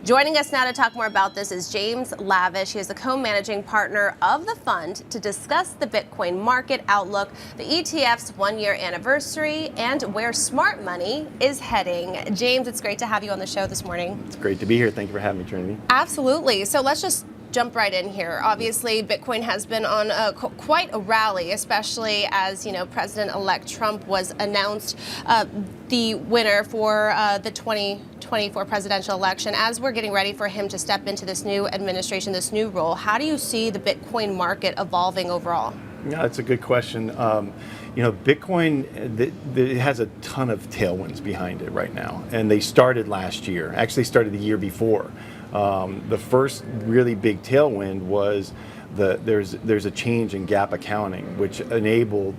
Joining us now to talk more about this is James Lavish. He is the co-managing partner of the fund to discuss the Bitcoin market outlook, the ETF's one-year anniversary, and where smart money is heading. James, it's great to have you on the show this morning. It's great to be here. Thank you for having me, Trinity. Absolutely. So let's just jump right in here. Obviously, Bitcoin has been on quite a rally, especially as President-elect Trump was announced the winner for the 2024 presidential election. As we're getting ready for him to step into this new administration, this new role, how do you see the Bitcoin market evolving overall? Yeah, that's a good question. Bitcoin it has a ton of tailwinds behind it right now, and they started last year. Actually, started the year before. The first really big tailwind was there's a change in gap accounting, which enabled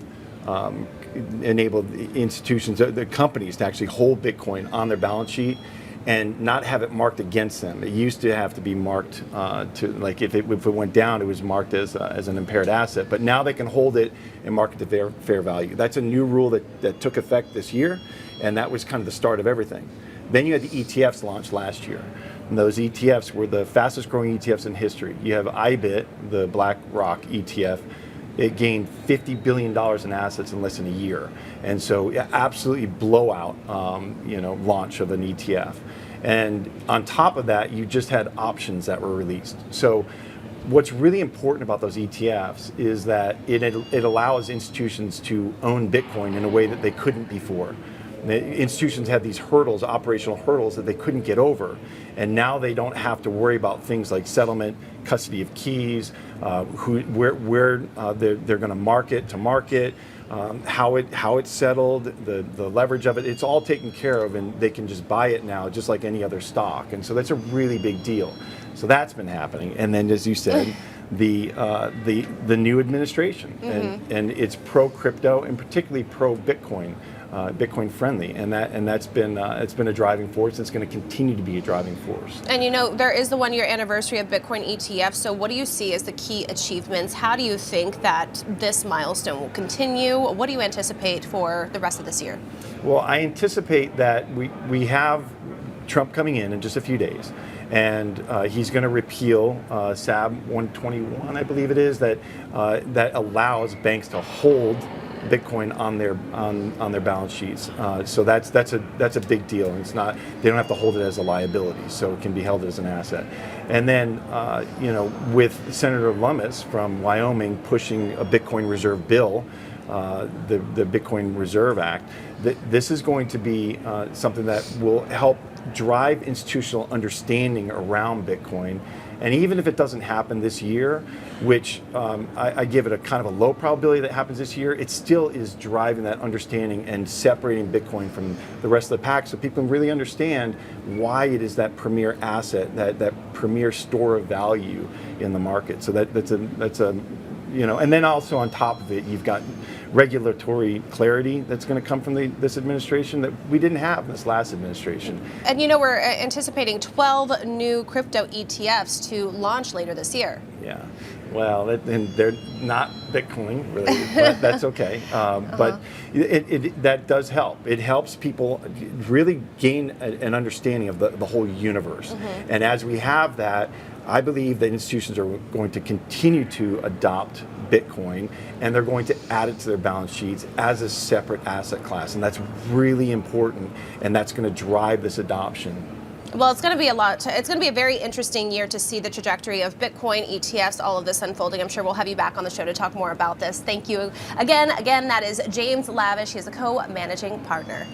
institutions, the companies, to actually hold Bitcoin on their balance sheet and not have it marked against them. It used to have to be marked to, like, if it went down, it was marked as an impaired asset. But now they can hold it and mark it to fair value. That's a new rule that took effect this year, and that was kind of the start of everything. Then you had the ETFs launched last year. And those ETFs were the fastest growing ETFs in history. You have IBIT, the BlackRock ETF. It gained $50 billion in assets in less than a year. And so absolutely blowout launch of an ETF. And on top of that, you just had options that were released. So what's really important about those ETFs is that it allows institutions to own Bitcoin in a way that they couldn't before. The institutions had these hurdles, operational hurdles, that they couldn't get over, and now they don't have to worry about things like settlement, custody of keys, where they're going to market, how it's settled, the leverage of it. It's all taken care of, and they can just buy it now, just like any other stock. And so that's a really big deal. So that's been happening, and then, as you said, the new administration, and it's pro crypto and particularly pro Bitcoin. Bitcoin friendly, and that's been it's been a driving force. It's going to continue to be a driving force. And there is the one-year anniversary of Bitcoin ETF. So what do you see as the key achievements? How do you think that this milestone will continue? What do you anticipate for the rest of this year? Well, I anticipate that we have Trump coming in just a few days, and he's going to repeal SAB 121, I believe it is, that allows banks to hold Bitcoin on their balance sheets. So that's a big deal. It's not, they don't have to hold it as a liability, so it can be held as an asset. And then with Senator Lummis from Wyoming pushing a Bitcoin reserve bill, the Bitcoin Reserve Act, this is going to be something that will help drive institutional understanding around Bitcoin. And even if it doesn't happen this year, which I give it a kind of a low probability that happens this year, it still is driving that understanding and separating Bitcoin from the rest of the pack, so people can really understand why it is that premier asset, that premier store of value in the market. So that's a and then also on top of it, you've got regulatory clarity that's going to come from this administration that we didn't have in this last administration. And we're anticipating 12 new crypto ETFs to launch later this year. Yeah, well, and they're not Bitcoin related, but that's okay. But that does help. It helps people really gain an understanding of the whole universe. And as we have that, I believe that institutions are going to continue to adopt Bitcoin, and they're going to add it to their balance sheets as a separate asset class, and that's really important, and that's going to drive this adoption. Well, it's going to be it's going to be a very interesting year to see the trajectory of Bitcoin, ETFs, all of this unfolding. I'm sure we'll have you back on the show to talk more about this. Thank you again. That is James Lavish. He is a co-managing partner.